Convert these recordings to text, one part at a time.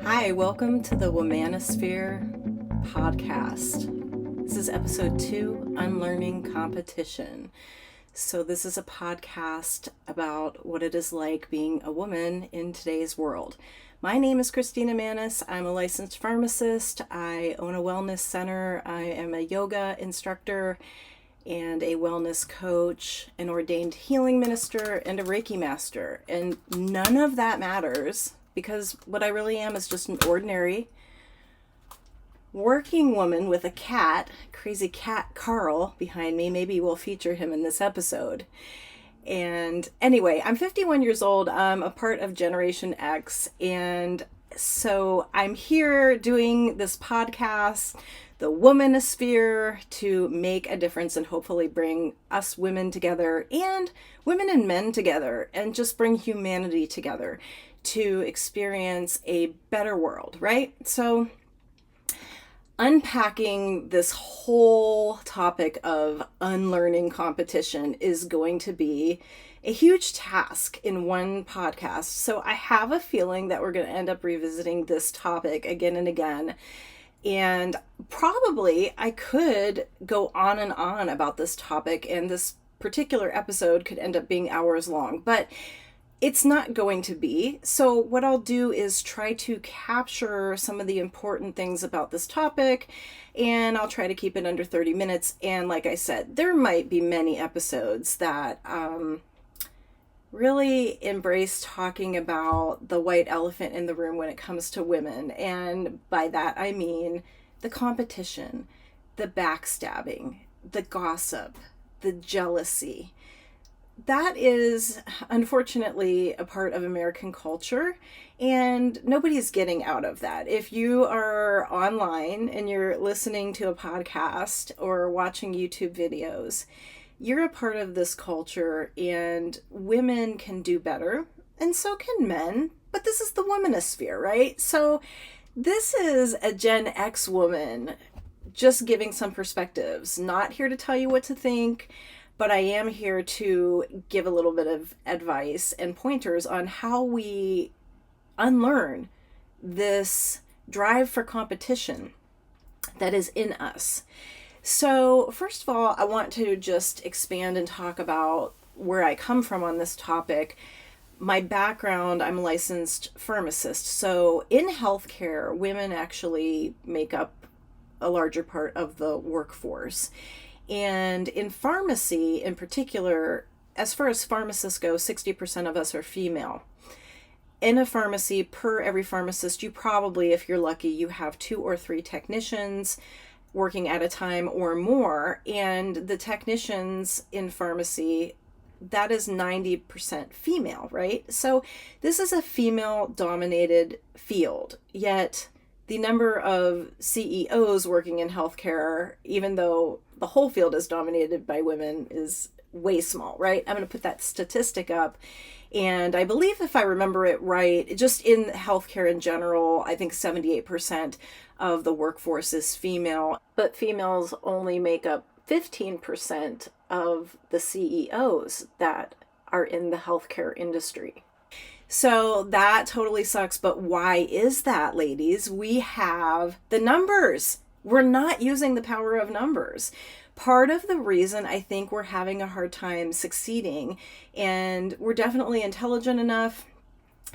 Hi, welcome to the Womanosphere podcast. This is episode 2, Unlearning Competition. So this is a podcast about what it is like being a woman in today's world. My name is Christina Manis. I'm a licensed pharmacist. I own a wellness center. I am a yoga instructor and a wellness coach, an ordained healing minister, and a Reiki master. And none of that matters because what I really am is just an ordinary working woman with a cat, crazy cat Carl behind me. Maybe we'll feature him in this episode. And anyway, I'm 51 years old. I'm a part of Generation X. And so I'm here doing this podcast, the Womanosphere, to make a difference and hopefully bring us women together and women and men together and just bring humanity together to experience a better world, right? So unpacking this whole topic of unlearning competition is going to be a huge task in one podcast. So I have a feeling that we're going to end up revisiting this topic again and again. And probably I could go on and on about this topic, and this particular episode could end up being hours long, but it's not going to be. So what I'll do is try to capture some of the important things about this topic, and I'll try to keep it under 30 minutes. And like I said, there might be many episodes that really embrace talking about the white elephant in the room when it comes to women. And by that, I mean the competition, the backstabbing, the gossip, the jealousy. That is unfortunately a part of American culture, and nobody's getting out of that. If you are online and you're listening to a podcast or watching YouTube videos, you're a part of this culture, and women can do better, and so can men, but this is the Womanosphere, right? So this is a Gen X woman just giving some perspectives, not here to tell you what to think, but I am here to give a little bit of advice and pointers on how we unlearn this drive for competition that is in us. So first of all, I want to just expand and talk about where I come from on this topic. My background, I'm a licensed pharmacist. So in healthcare, women actually make up a larger part of the workforce. And in pharmacy in particular, as far as pharmacists go, 60% of us are female. In a pharmacy, per every pharmacist, you probably, if you're lucky, you have 2 or 3 technicians working at a time or more. And the technicians in pharmacy, that is 90% female, right? So this is a female-dominated field, yet the number of CEOs working in healthcare, even though the whole field is dominated by women, is way small, right? I'm going to put that statistic up. And I believe, if I remember it right, just in healthcare in general, I think 78% of the workforce is female, but females only make up 15% of the CEOs that are in the healthcare industry. So that totally sucks, but why is that, ladies? We have the numbers. We're not using the power of numbers. Part of the reason I think we're having a hard time succeeding, and we're definitely intelligent enough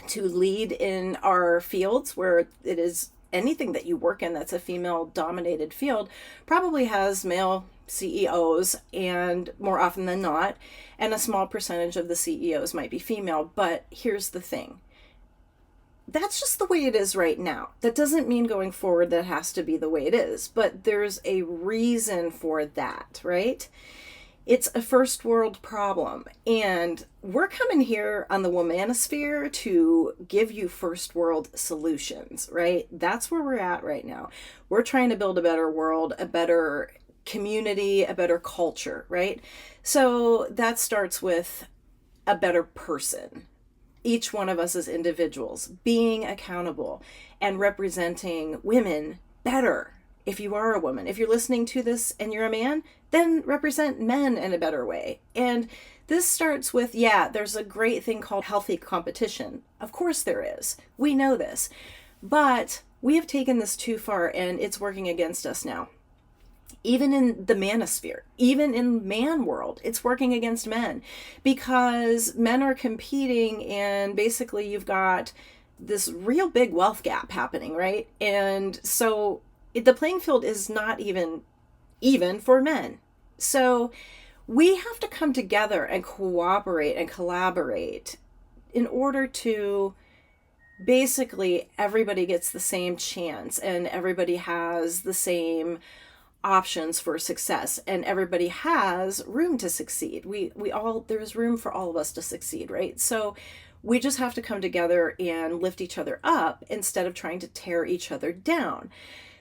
to lead in our fields where it is anything that you work in that's a female-dominated field, probably has male CEOs, and more often than not, and a small percentage of the CEOs might be female. But here's the thing. That's just the way it is right now. That doesn't mean going forward that has to be the way it is, but there's a reason for that, right? It's a first world problem, and we're coming here on the Womanosphere to give you first world solutions, right? That's where we're at right now. We're trying to build a better world, a better community, a better culture, right? So that starts with a better person. Each one of us as individuals being accountable and representing women better. If you are a woman, if you're listening to this and you're a man, then represent men in a better way. And this starts with, there's a great thing called healthy competition. Of course there is. We know this. But we have taken this too far and it's working against us now. Even in the manosphere, even in man world, it's working against men because men are competing and basically you've got this real big wealth gap happening, right? And so the playing field is not even for men. So we have to come together and cooperate and collaborate in order to basically everybody gets the same chance and everybody has the same options for success and everybody has room to succeed. We all, there's room for all of us to succeed, right? So we just have to come together and lift each other up instead of trying to tear each other down.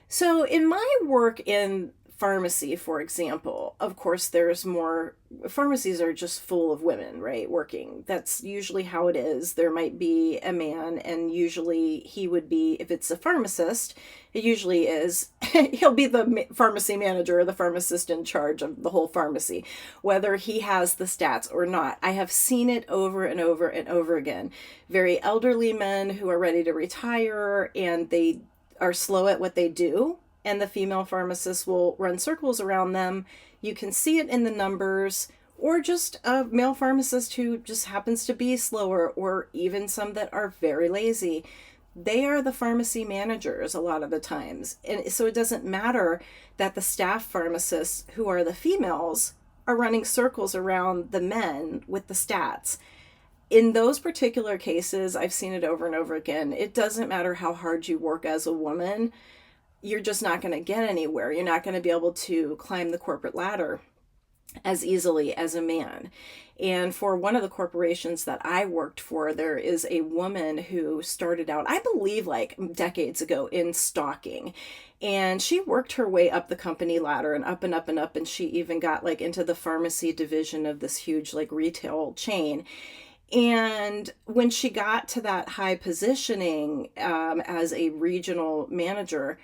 So in my work in pharmacy, for example, of course, there's more, pharmacies are just full of women, right, working. That's usually how it is. There might be a man, and usually he would be, if it's a pharmacist, it usually is, he'll be the pharmacy manager or the pharmacist in charge of the whole pharmacy, whether he has the stats or not. I have seen it over and over and over again. Very elderly men who are ready to retire and they are slow at what they do, and the female pharmacist will run circles around them. You can see it in the numbers, or just a male pharmacist who just happens to be slower, or even some that are very lazy. They are the pharmacy managers a lot of the times. And so it doesn't matter that the staff pharmacists, who are the females, are running circles around the men with the stats. In those particular cases, I've seen it over and over again. It doesn't matter how hard you work as a woman, you're just not going to get anywhere. You're not going to be able to climb the corporate ladder as easily as a man. And for one of the corporations that I worked for, there is a woman who started out, I believe, like decades ago in stocking. And she worked her way up the company ladder and up and up and up. And she even got like into the pharmacy division of this huge like retail chain. And when she got to that high positioning as a regional manager,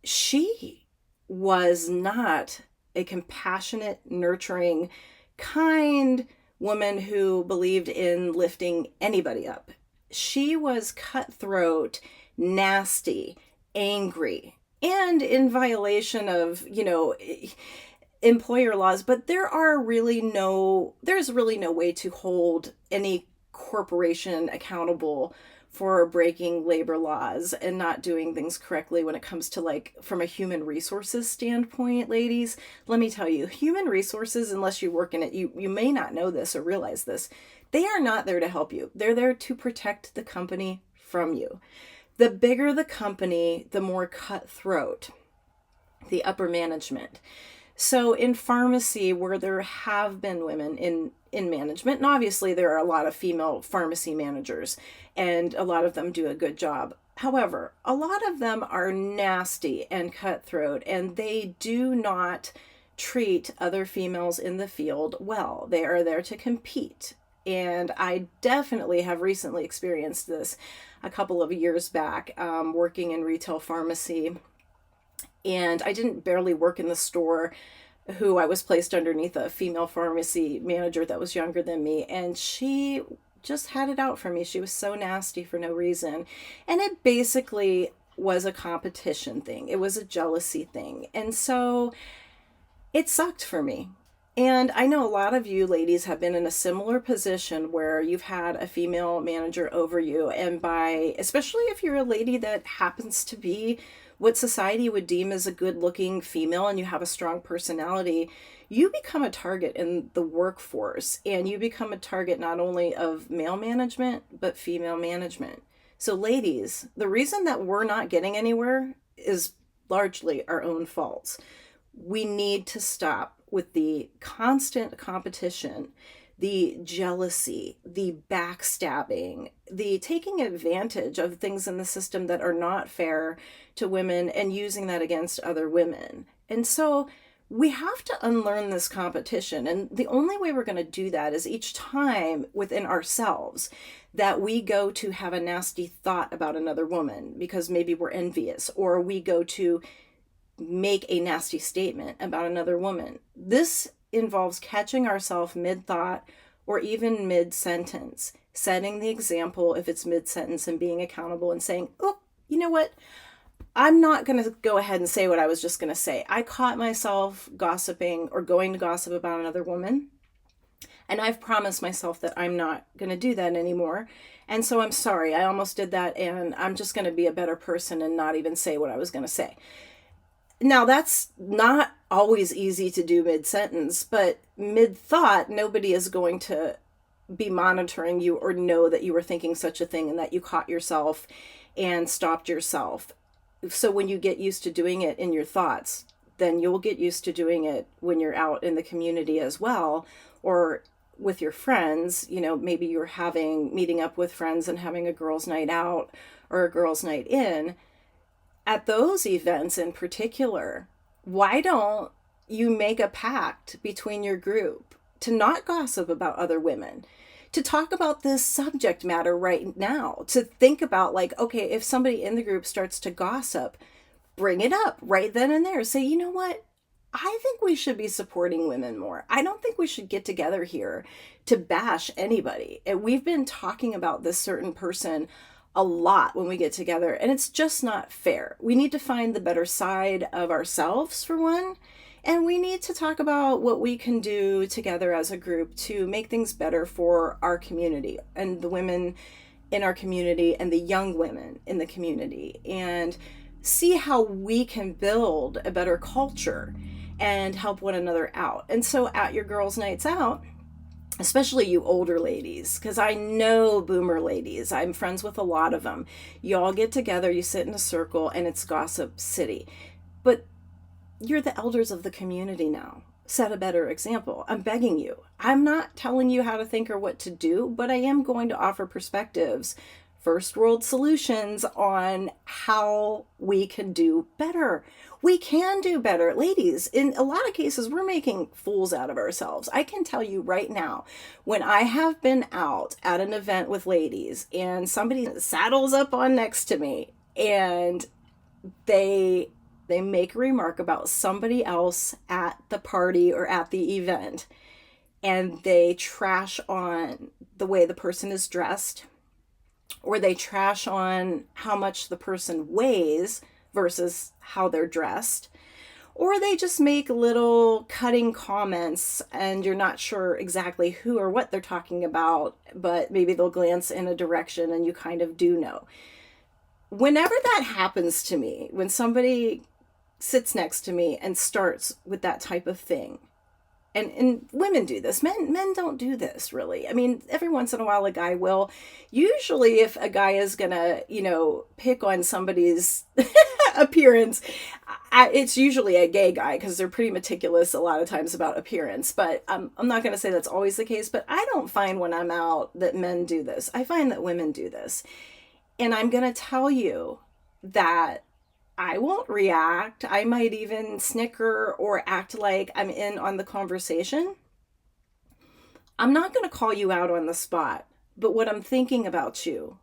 she was not a compassionate, nurturing, kind woman who believed in lifting anybody up. She was cutthroat, nasty, angry, and in violation of, employer laws. But there's really no way to hold any corporation accountable for breaking labor laws and not doing things correctly when it comes to, like, from a human resources standpoint. Ladies, let me tell you, human resources, unless you work in it, you may not know this or realize this, they are not there to help you. They're there to protect the company from you. The bigger the company, the more cutthroat the upper management. So in pharmacy, where there have been women in management, and obviously there are a lot of female pharmacy managers, and a lot of them do a good job. However, a lot of them are nasty and cutthroat, and they do not treat other females in the field well. They are there to compete. And I definitely have recently experienced this a couple of years back, working in retail pharmacy. And I didn't barely work in the store, who I was placed underneath a female pharmacy manager that was younger than me. And she just had it out for me. She was so nasty for no reason. And it basically was a competition thing. It was a jealousy thing. And so it sucked for me. And I know a lot of you ladies have been in a similar position where you've had a female manager over you. And especially if you're a lady that happens to be what society would deem as a good-looking female and you have a strong personality, you become a target in the workforce, and you become a target not only of male management, but female management. So ladies, the reason that we're not getting anywhere is largely our own faults. We need to stop with the constant competition, the jealousy, the backstabbing, the taking advantage of things in the system that are not fair to women and using that against other women. And so we have to unlearn this competition. And the only way we're going to do that is each time within ourselves that we go to have a nasty thought about another woman because maybe we're envious, or we go to make a nasty statement about another woman. This involves catching ourselves mid-thought or even mid-sentence, setting the example if it's mid-sentence and being accountable and saying, oh, You know what? I'm not going to go ahead and say what I was just going to say. I caught myself gossiping or going to gossip about another woman. And I've promised myself that I'm not going to do that anymore. And so I'm sorry. I almost did that. And I'm just going to be a better person and not even say what I was going to say. Now, that's not always easy to do mid sentence, but mid thought, nobody is going to be monitoring you or know that you were thinking such a thing and that you caught yourself and stopped yourself. So when you get used to doing it in your thoughts, then you'll get used to doing it when you're out in the community as well, or with your friends. You know, maybe you're meeting up with friends and having a girls' night out or a girls' night in. At those events in particular, why don't you make a pact between your group to not gossip about other women, to talk about this subject matter right now, to think about, like, okay, if somebody in the group starts to gossip, bring it up right then and there. Say, you know what? I think we should be supporting women more. I don't think we should get together here to bash anybody. And we've been talking about this certain person a lot when we get together, and it's just not fair. We need to find the better side of ourselves, for one, and we need to talk about what we can do together as a group to make things better for our community and the women in our community and the young women in the community, and see how we can build a better culture and help one another out. And so at your girls' nights out, especially you older ladies, because I know boomer ladies, I'm friends with a lot of them. You all get together, you sit in a circle, and it's gossip city. But you're the elders of the community now. Set a better example. I'm begging you. I'm not telling you how to think or what to do, but I am going to offer perspectives, first world solutions on how we can do better. We can do better. Ladies, in a lot of cases, we're making fools out of ourselves. I can tell you right now, when I have been out at an event with ladies and somebody saddles up on next to me and they make a remark about somebody else at the party or at the event, and they trash on the way the person is dressed, or they trash on how much the person weighs versus how they're dressed, or they just make little cutting comments and you're not sure exactly who or what they're talking about, but maybe they'll glance in a direction and you kind of do know. Whenever that happens to me, when somebody sits next to me and starts with that type of thing, and women do this, men don't do this really. I mean, every once in a while a guy will. Usually if a guy is gonna, pick on somebody's appearance, it's usually a gay guy, because they're pretty meticulous a lot of times about appearance. But I'm not gonna say that's always the case, but I don't find when I'm out that men do this. I find that women do this. And I'm gonna tell you that I won't react. I might even snicker or act like I'm in on the conversation. I'm not going to call you out on the spot, but what I'm thinking about you,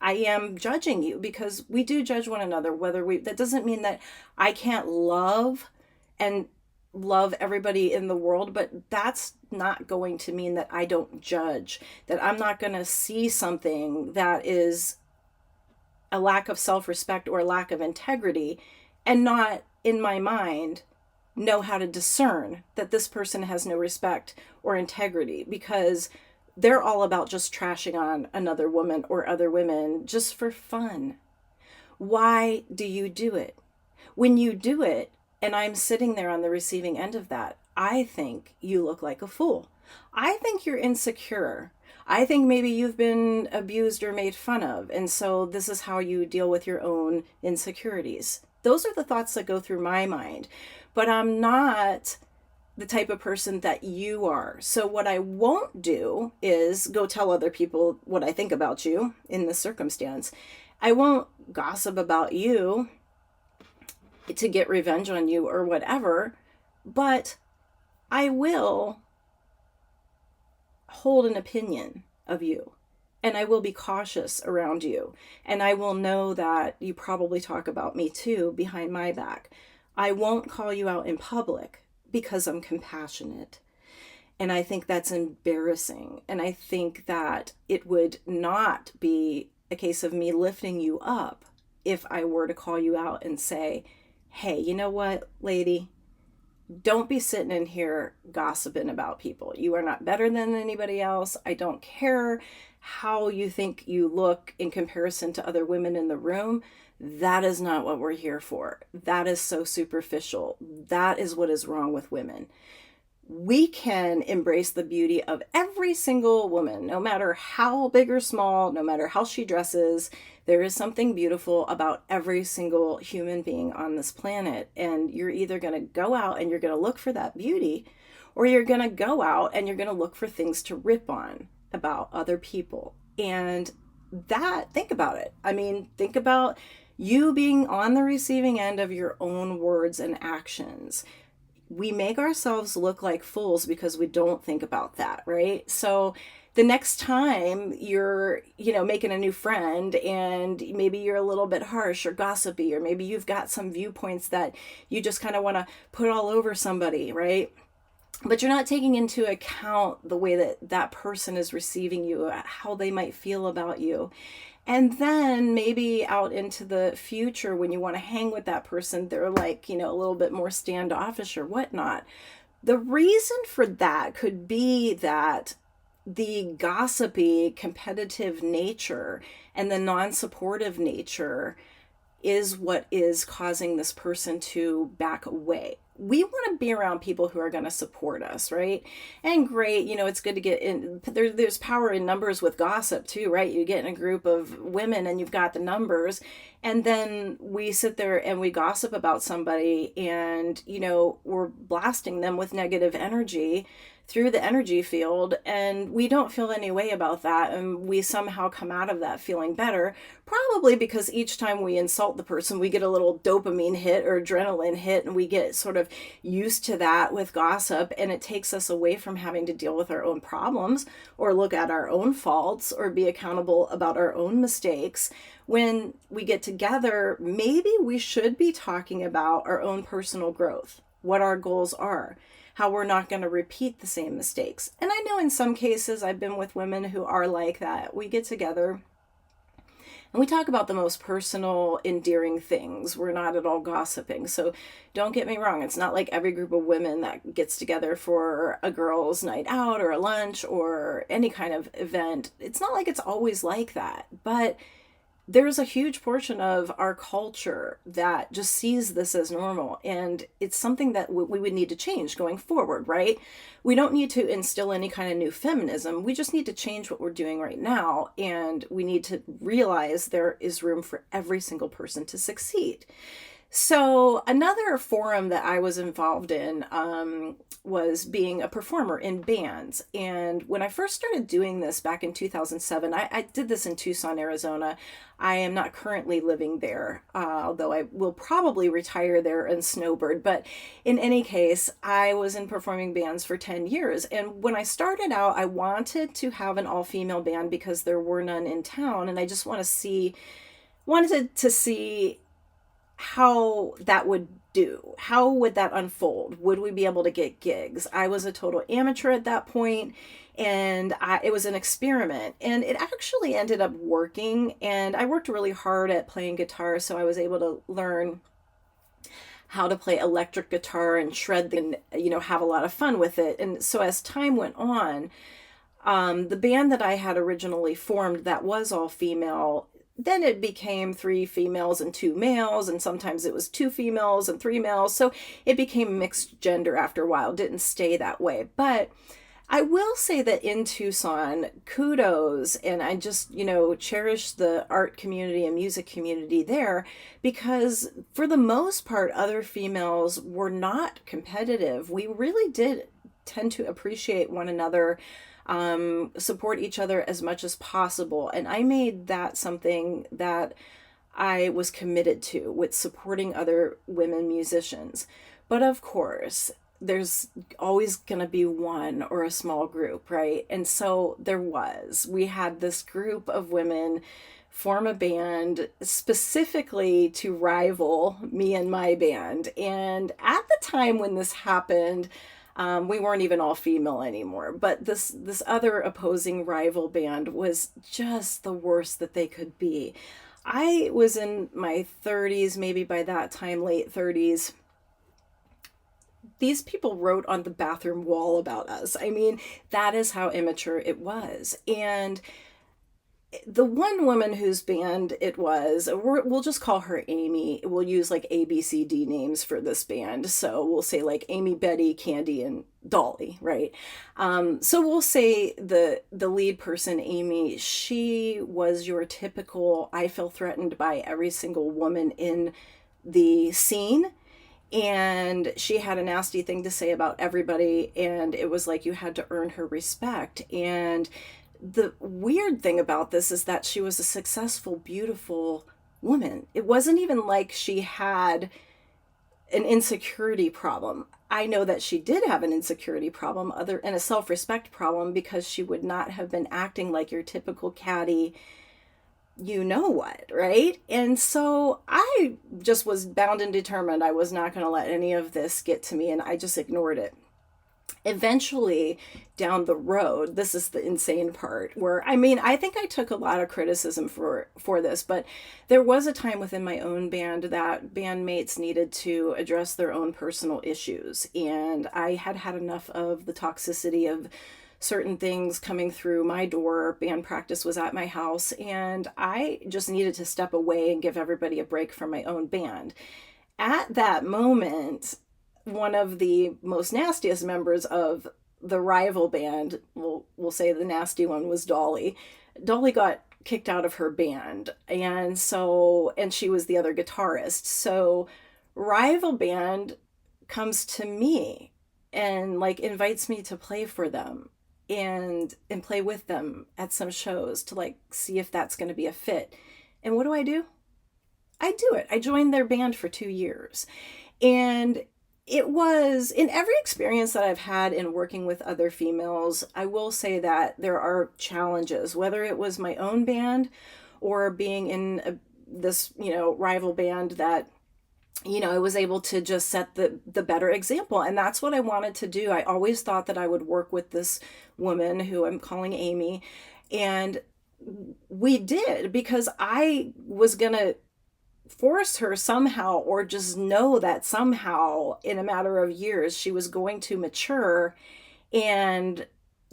I am judging you, because we do judge one another, that doesn't mean that I can't love everybody in the world, but that's not going to mean that I don't judge, that I'm not going to see something that is a lack of self-respect or a lack of integrity and not, in my mind, know how to discern that this person has no respect or integrity, because they're all about just trashing on another woman or other women just for fun. Why do you do it? When you do it, and I'm sitting there on the receiving end of that, I think you look like a fool. I think you're insecure. I think maybe you've been abused or made fun of, and so this is how you deal with your own insecurities. Those are the thoughts that go through my mind, but I'm not the type of person that you are. So what I won't do is go tell other people what I think about you in this circumstance. I won't gossip about you to get revenge on you or whatever, but I will hold an opinion of you, and I will be cautious around you, and I will know that you probably talk about me too behind my back. I won't call you out in public because I'm compassionate, and I think that's embarrassing, and I think that it would not be a case of me lifting you up if I were to call you out and say, hey, you know what, lady? Don't be sitting in here gossiping about people. You are not better than anybody else. I don't care how you think you look in comparison to other women in the room. That is not what we're here for. That is so superficial. That is what is wrong with women. We can embrace the beauty of every single woman, no matter how big or small, no matter how she dresses. There is something beautiful about every single human being on this planet. And you're either going to go out and you're going to look for that beauty, or you're going to go out and you're going to look for things to rip on about other people. And that, think about it. I mean, think about you being on the receiving end of your own words and actions. We make ourselves look like fools because we don't think about that, right? So the next time you're, making a new friend and maybe you're a little bit harsh or gossipy, or maybe you've got some viewpoints that you just kind of want to put all over somebody, right? But you're not taking into account the way that that person is receiving you, how they might feel about you. And then maybe out into the future, when you want to hang with that person, they're like, a little bit more standoffish or whatnot. The reason for that could be that the gossipy, competitive nature and the non-supportive nature is what is causing this person to back away. We want to be around people who are going to support us, right? And great, it's good to get in. There's power in numbers with gossip too, right? You get in a group of women and you've got the numbers, and then we sit there and we gossip about somebody, and we're blasting them with negative energy through the energy field, and we don't feel any way about that, and we somehow come out of that feeling better, probably because each time we insult the person, we get a little dopamine hit or adrenaline hit, and we get sort of used to that with gossip, and it takes us away from having to deal with our own problems or look at our own faults or be accountable about our own mistakes. When we get together, maybe we should be talking about our own personal growth, what our goals are, how we're not going to repeat the same mistakes. And I know in some cases I've been with women who are like that. We get together and we talk about the most personal, endearing things. We're not at all gossiping. So don't get me wrong. It's not like every group of women that gets together for a girls' night out or a lunch or any kind of event. It's not like it's always like that. But there's a huge portion of our culture that just sees this as normal, and it's something that we would need to change going forward, right? We don't need to instill any kind of new feminism. We just need to change what we're doing right now, and we need to realize there is room for every single person to succeed. So another forum that I was involved in was being a performer in bands. And when I first started doing this back in 2007, I did this in Tucson, Arizona. I am not currently living there, although I will probably retire there and snowbird. But in any case, I was in performing bands for 10 years. And when I started out, I wanted to have an all-female band because there were none in town. And I just wanted to see how that would do. How would that unfold? Would we be able to get gigs? I was a total amateur at that point, and it was an experiment, and it actually ended up working. And I worked really hard at playing guitar, so I was able to learn how to play electric guitar and shred and have a lot of fun with it. And so as time went on, the band that I had originally formed that was all female, then it became 3 females and 2 males, and sometimes it was 2 females and 3 males. So it became mixed gender after a while. It didn't stay that way. But I will say that in Tucson, kudos, and I just, cherish the art community and music community there, because for the most part, other females were not competitive. We really did tend to appreciate one another, support each other as much as possible. And I made that something that I was committed to, with supporting other women musicians. But of course, there's always going to be one or a small group, right? And so we had this group of women form a band specifically to rival me and my band. And at the time when this happened, we weren't even all female anymore, but this other opposing rival band was just the worst that they could be. I was in my 30s, maybe by that time, late 30s. These people wrote on the bathroom wall about us. I mean, that is how immature it was. And the one woman whose band it was, we'll just call her Amy. We'll use like ABCD names for this band. So we'll say like Amy, Betty, Candy, and Dolly, right? So we'll say the lead person, Amy, she was your typical, I feel threatened by every single woman in the scene, and she had a nasty thing to say about everybody, and it was like you had to earn her respect. And the weird thing about this is that she was a successful, beautiful woman. It wasn't even like she had an insecurity problem. I know that she did have an insecurity problem, other and a self-respect problem, because she would not have been acting like your typical catty, you know what, right? And so I just was bound and determined I was not going to let any of this get to me, and I just ignored it. Eventually, down the road, this is the insane part, where I mean, I think I took a lot of criticism for this, but there was a time within my own band that bandmates needed to address their own personal issues, and I had had enough of the toxicity of certain things coming through my door. Band practice was at my house, and I just needed to step away and give everybody a break from my own band. At that moment, one of the most nastiest members of the rival band, we'll say the nasty one, was Dolly. Dolly got kicked out of her band, and she was the other guitarist. So rival band comes to me and like invites me to play for them and play with them at some shows to like see if that's going to be a fit. And what do? I do it. I joined their band for 2 years. And it was, in every experience that I've had in working with other females, I will say that there are challenges, whether it was my own band or being in this, rival band that, I was able to just set the better example. And that's what I wanted to do. I always thought that I would work with this woman who I'm calling Amy. And we did, because I was going to force her somehow, or just know that somehow in a matter of years she was going to mature and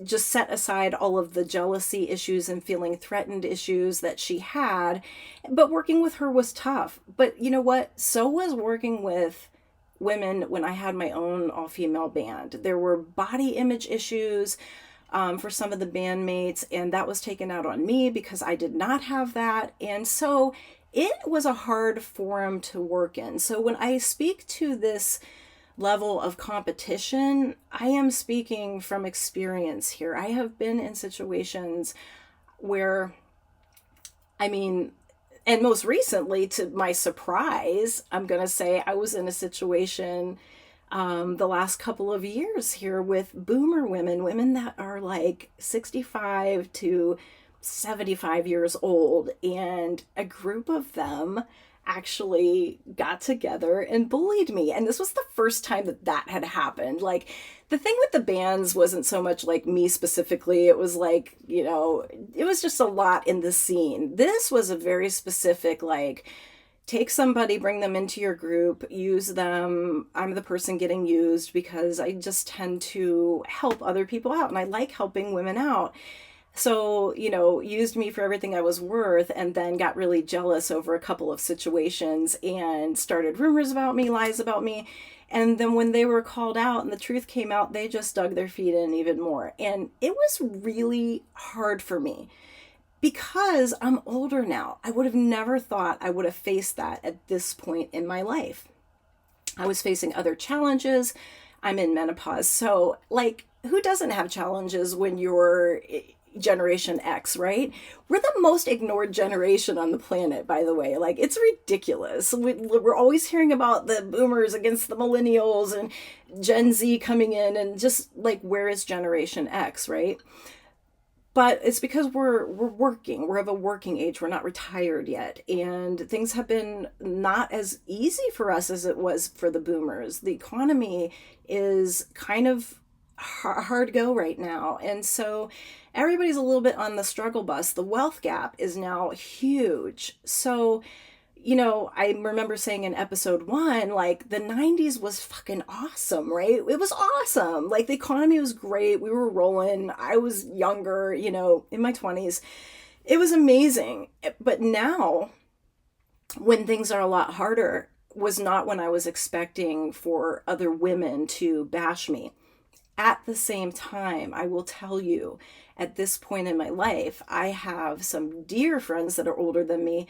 just set aside all of the jealousy issues and feeling threatened issues that she had. But working with her was tough. But you know what? So was working with women when I had my own all-female band. There were body image issues for some of the bandmates, and that was taken out on me because I did not have that. And so it was a hard forum to work in. So when I speak to this level of competition, I am speaking from experience here. I have been in situations where, and most recently, to my surprise, I'm going to say I was in a situation the last couple of years here with boomer women that are like 65 to 75 years old, and a group of them actually got together and bullied me. And this was the first time that had happened. Like, the thing with the bands wasn't so much like me specifically. It was like, it was just a lot in the scene. This was a very specific, like, take somebody, bring them into your group, use them. I'm the person getting used because I just tend to help other people out, and I like helping women out. So, used me for everything I was worth, and then got really jealous over a couple of situations and started rumors about me, lies about me. And then when they were called out and the truth came out, they just dug their feet in even more. And it was really hard for me because I'm older now. I would have never thought I would have faced that at this point in my life. I was facing other challenges. I'm in menopause. So, like, who doesn't have challenges when you're Generation X, right? We're the most ignored generation on the planet, by the way. Like, it's ridiculous. We're always hearing about the boomers against the millennials and Gen Z coming in, and just like, where is Generation X, right? But it's because we're working. We're of a working age. We're not retired yet. And things have been not as easy for us as it was for the boomers. The economy is kind of hard go right now. And so everybody's a little bit on the struggle bus. The wealth gap is now huge. So, I remember saying in episode 1, like the 90s was fucking awesome, right? It was awesome. Like the economy was great. We were rolling. I was younger, in my 20s. It was amazing. But now, when things are a lot harder, was not when I was expecting for other women to bash me. At the same time, I will tell you, at this point in my life, I have some dear friends that are older than me,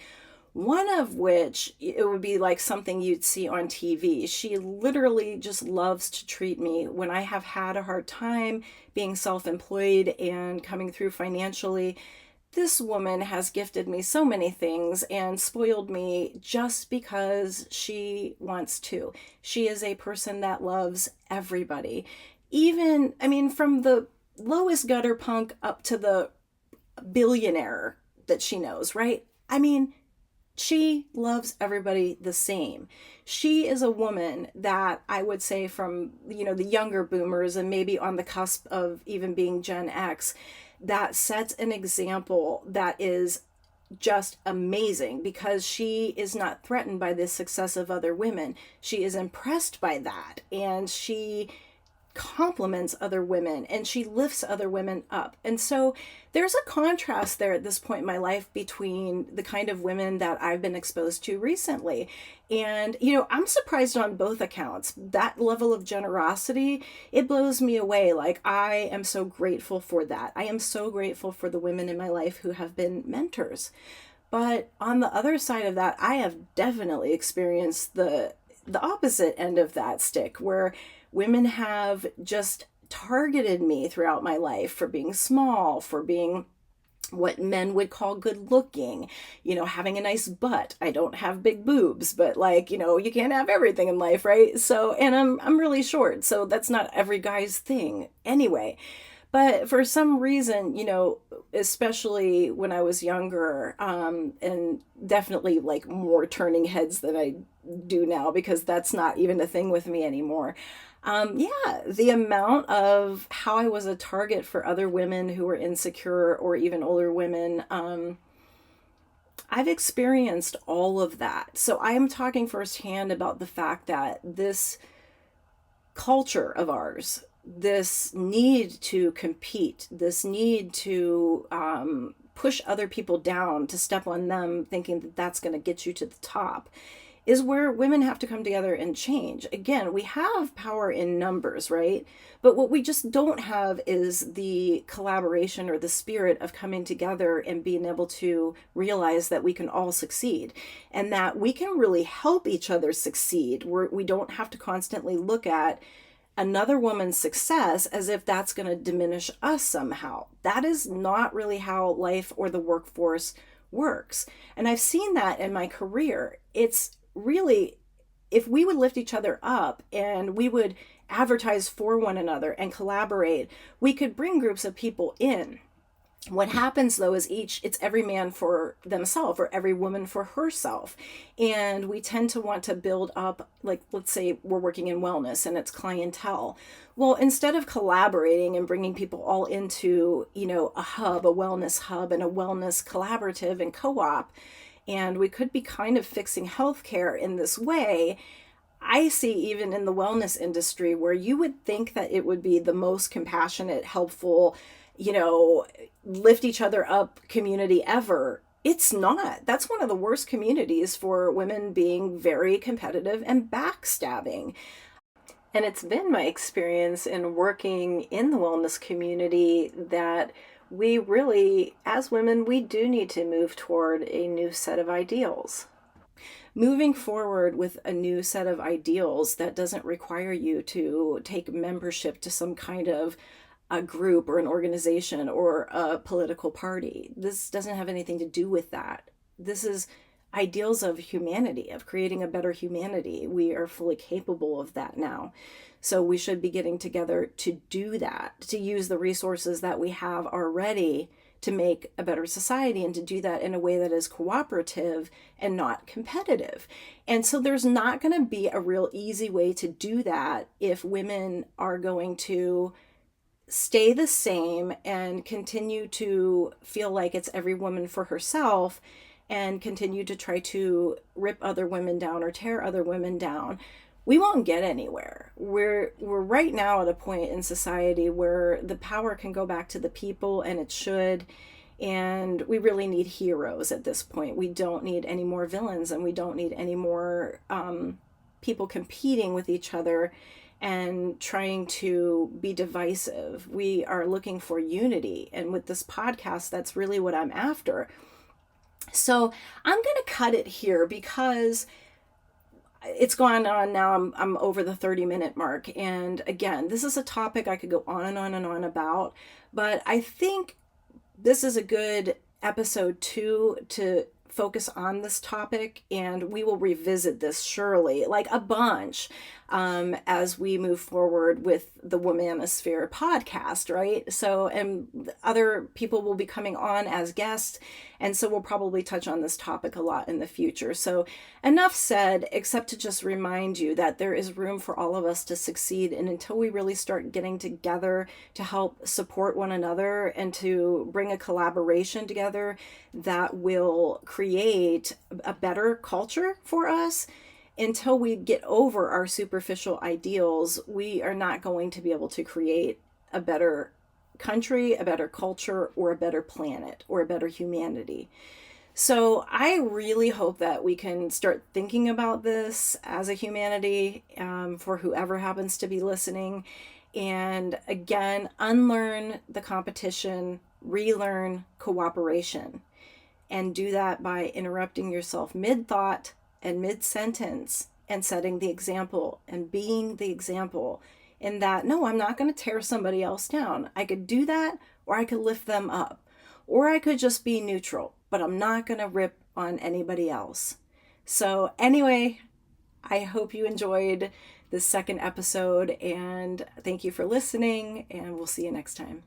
one of which it would be like something you'd see on TV. She literally just loves to treat me when I have had a hard time being self-employed and coming through financially. This woman has gifted me so many things and spoiled me just because she wants to. She is a person that loves everybody. Even, I mean, from the lowest gutter punk up to the billionaire that she knows, right? I mean, she loves everybody the same. She is a woman that I would say from, the younger boomers and maybe on the cusp of even being Gen X, that sets an example that is just amazing because she is not threatened by the success of other women. She is impressed by that, and she compliments other women and she lifts other women up. And so there's a contrast there at this point in my life between the kind of women that I've been exposed to recently. And, I'm surprised on both accounts. That level of generosity, it blows me away. Like, I am so grateful for that. I am so grateful for the women in my life who have been mentors. But on the other side of that, I have definitely experienced the opposite end of that stick, where women have just targeted me throughout my life for being small, for being what men would call good looking, having a nice butt. I don't have big boobs, but you can't have everything in life, right? So, and I'm really short, so that's not every guy's thing anyway. But for some reason, especially when I was younger, and definitely like more turning heads than I do now, because that's not even a thing with me anymore. Yeah, the amount of how I was a target for other women who were insecure or even older women, I've experienced all of that. So I am talking firsthand about the fact that this culture of ours, this need to compete, this need to push other people down, to step on them, thinking that that's going to get you to the top, is where women have to come together and change. Again, we have power in numbers, right? But what we just don't have is the collaboration or the spirit of coming together and being able to realize that we can all succeed and that we can really help each other succeed. We don't have to constantly look at another woman's success as if that's going to diminish us somehow. That is not really how life or the workforce works. And I've seen that in my career. It's really, if we would lift each other up and we would advertise for one another and collaborate, we could bring groups of people in. What happens though is it's every man for themselves or every woman for herself. And we tend to want to build up, like, let's say we're working in wellness and it's clientele. Well, instead of collaborating and bringing people all into, a hub, a wellness hub and a wellness collaborative and co-op, and we could be kind of fixing healthcare in this way. I see even in the wellness industry where you would think that it would be the most compassionate, helpful, lift each other up community ever. It's not. That's one of the worst communities for women being very competitive and backstabbing. And it's been my experience in working in the wellness community that we really, as women, we do need to move toward a new set of ideals. Moving forward with a new set of ideals that doesn't require you to take membership to some kind of a group or an organization or a political party. This doesn't have anything to do with that. This is ideals of humanity, of creating a better humanity. We are fully capable of that now. So we should be getting together to do that, to use the resources that we have already to make a better society, and to do that in a way that is cooperative and not competitive. And so there's not going to be a real easy way to do that if women are going to stay the same and continue to feel like it's every woman for herself and continue to try to rip other women down or tear other women down, we won't get anywhere. We're right now at a point in society where the power can go back to the people, and it should. And we really need heroes at this point. We don't need any more villains, and we don't need any more people competing with each other and trying to be divisive. We are looking for unity. And with this podcast, that's really what I'm after. So I'm going to cut it here because it's gone on now. I'm over the 30-minute mark. And again, this is a topic I could go on and on and on about, but I think this is a good episode to focus on this topic, and we will revisit this surely, like a bunch, as we move forward with the Womanosphere podcast, right? So, and other people will be coming on as guests, and so we'll probably touch on this topic a lot in the future. So enough said, except to just remind you that there is room for all of us to succeed, and until we really start getting together to help support one another and to bring a collaboration together that will create a better culture for us, until we get over our superficial ideals, we are not going to be able to create a better country, a better culture, or a better planet, or a better humanity. So I really hope that we can start thinking about this as a humanity, for whoever happens to be listening. And again, unlearn the competition, relearn cooperation, and do that by interrupting yourself mid-thought and mid-sentence and setting the example and being the example in that, no, I'm not going to tear somebody else down. I could do that, or I could lift them up, or I could just be neutral, but I'm not going to rip on anybody else. So anyway, I hope you enjoyed this second episode, and thank you for listening, and we'll see you next time.